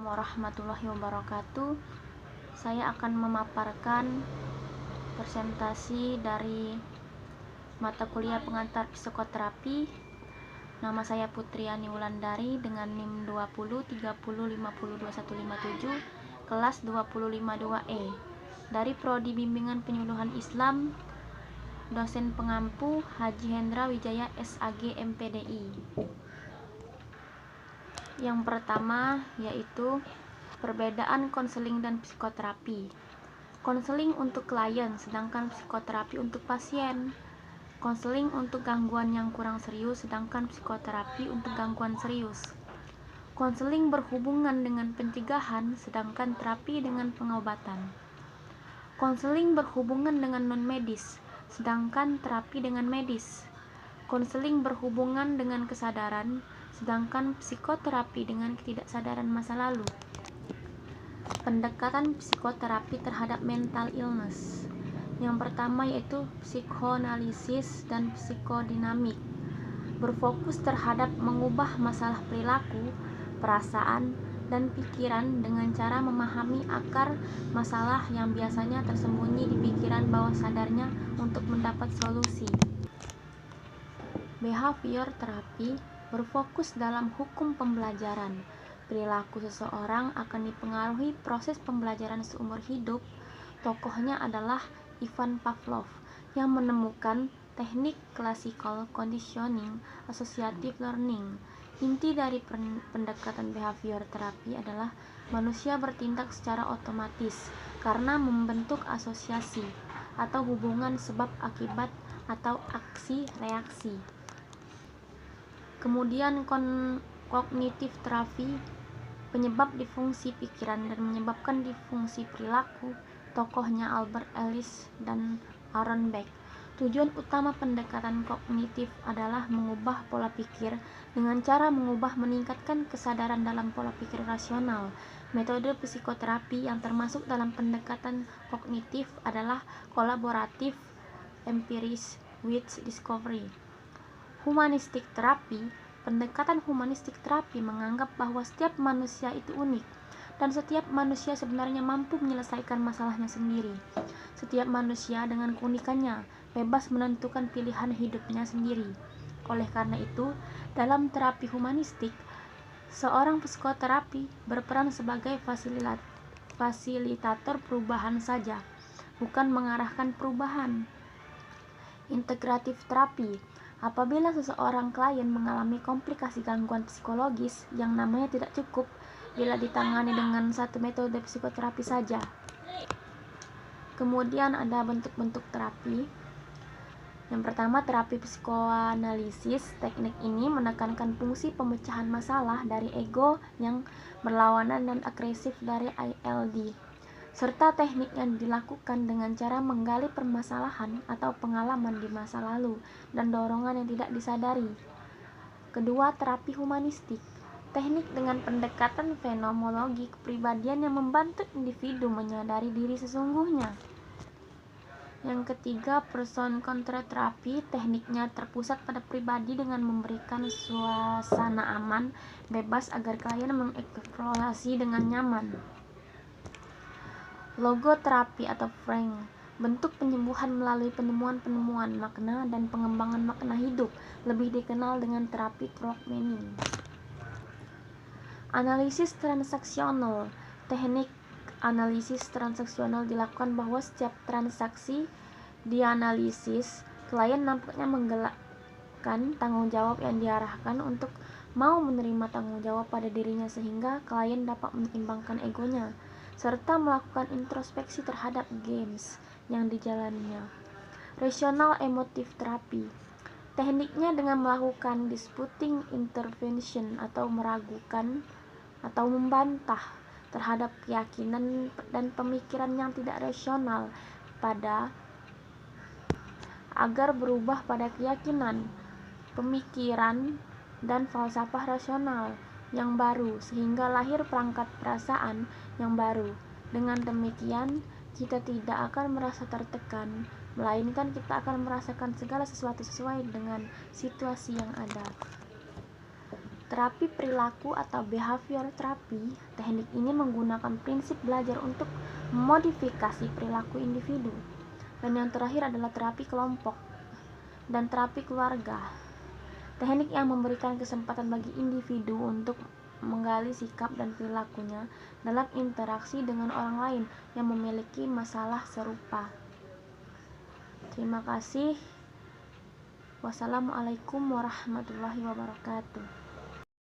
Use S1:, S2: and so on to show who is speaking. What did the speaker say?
S1: warahmatullahi wabarakatuh. Saya akan memaparkan presentasi dari mata kuliah pengantar psikoterapi. Nama saya Putriani Wulandari dengan NIM 2030502157, kelas 252E, dari Prodi Bimbingan Penyuluhan Islam, dosen pengampu Haji Hendra Wijaya SAG MPDI. Yang pertama yaitu perbedaan konseling dan psikoterapi. Konseling untuk klien, sedangkan psikoterapi untuk pasien. Konseling untuk gangguan yang kurang serius, sedangkan psikoterapi untuk gangguan serius. Konseling berhubungan dengan pencegahan, sedangkan terapi dengan pengobatan. Konseling berhubungan dengan non-medis, sedangkan terapi dengan medis. Konseling berhubungan dengan kesadaran, sedangkan psikoterapi dengan ketidaksadaran masa lalu. Pendekatan psikoterapi terhadap mental illness. Yang pertama yaitu psikoanalisis dan psikodinamik. Berfokus terhadap mengubah masalah perilaku, perasaan, dan pikiran dengan cara memahami akar masalah yang biasanya tersembunyi di pikiran bawah sadarnya untuk mendapat solusi. Behavior terapi berfokus dalam hukum pembelajaran. Perilaku seseorang akan dipengaruhi proses pembelajaran seumur hidup. Tokohnya adalah Ivan Pavlov yang menemukan teknik classical conditioning associative learning. Inti dari pendekatan behavior terapi adalah manusia bertindak secara otomatis karena membentuk asosiasi atau hubungan sebab akibat atau aksi reaksi. Kemudian kognitif terapi, penyebab disfungsi pikiran dan menyebabkan disfungsi perilaku. Tokohnya Albert Ellis dan Aaron Beck. Tujuan utama pendekatan kognitif adalah mengubah pola pikir dengan cara meningkatkan kesadaran dalam pola pikir rasional. Metode psikoterapi yang termasuk dalam pendekatan kognitif adalah kolaboratif, empiris, with discovery. Humanistik terapi. Pendekatan humanistik terapi menganggap bahwa setiap manusia itu unik dan setiap manusia sebenarnya mampu menyelesaikan masalahnya sendiri. Setiap manusia dengan keunikannya bebas menentukan pilihan hidupnya sendiri. Oleh karena itu, dalam terapi humanistik, seorang psikoterapi berperan sebagai fasilitator perubahan saja, bukan mengarahkan perubahan. Integratif terapi. Apabila seseorang klien mengalami komplikasi gangguan psikologis yang namanya tidak cukup bila ditangani dengan satu metode psikoterapi saja. Kemudian ada bentuk-bentuk terapi. Yang pertama, terapi psikoanalisis. Teknik ini menekankan fungsi pemecahan masalah dari ego yang berlawanan dan agresif dari ILD, serta teknik yang dilakukan dengan cara menggali permasalahan atau pengalaman di masa lalu dan dorongan yang tidak disadari. Kedua, terapi humanistik. Teknik dengan pendekatan fenomenologi kepribadian yang membantu individu menyadari diri sesungguhnya. Yang ketiga, person centered terapi. Tekniknya terpusat pada pribadi dengan memberikan suasana aman, bebas agar klien mengeksplorasi dengan nyaman. Logoterapi atau Frank, bentuk penyembuhan melalui penemuan makna dan pengembangan makna hidup, lebih dikenal dengan terapi Krugman. Analisis transaksional. Teknik analisis transaksional dilakukan bahwa setiap transaksi dianalisis, klien nampaknya menggelakkan tanggung jawab yang diarahkan untuk mau menerima tanggung jawab pada dirinya sehingga klien dapat menyeimbangkan egonya, serta melakukan introspeksi terhadap games yang dijalaninya. Rational emotive terapi. Tekniknya dengan melakukan disputing intervention atau meragukan atau membantah terhadap keyakinan dan pemikiran yang tidak rasional agar berubah pada keyakinan, pemikiran, dan falsafah rasional yang baru sehingga lahir perangkat perasaan yang baru. Dengan demikian, kita tidak akan merasa tertekan, melainkan kita akan merasakan segala sesuatu sesuai dengan situasi yang ada. Terapi perilaku atau behavior therapy, teknik ini menggunakan prinsip belajar untuk memodifikasi perilaku individu. Dan yang terakhir adalah terapi kelompok dan terapi keluarga. Teknik yang memberikan kesempatan bagi individu untuk menggali sikap dan perilakunya dalam interaksi dengan orang lain yang memiliki masalah serupa. Terima kasih. Wassalamualaikum warahmatullahi wabarakatuh.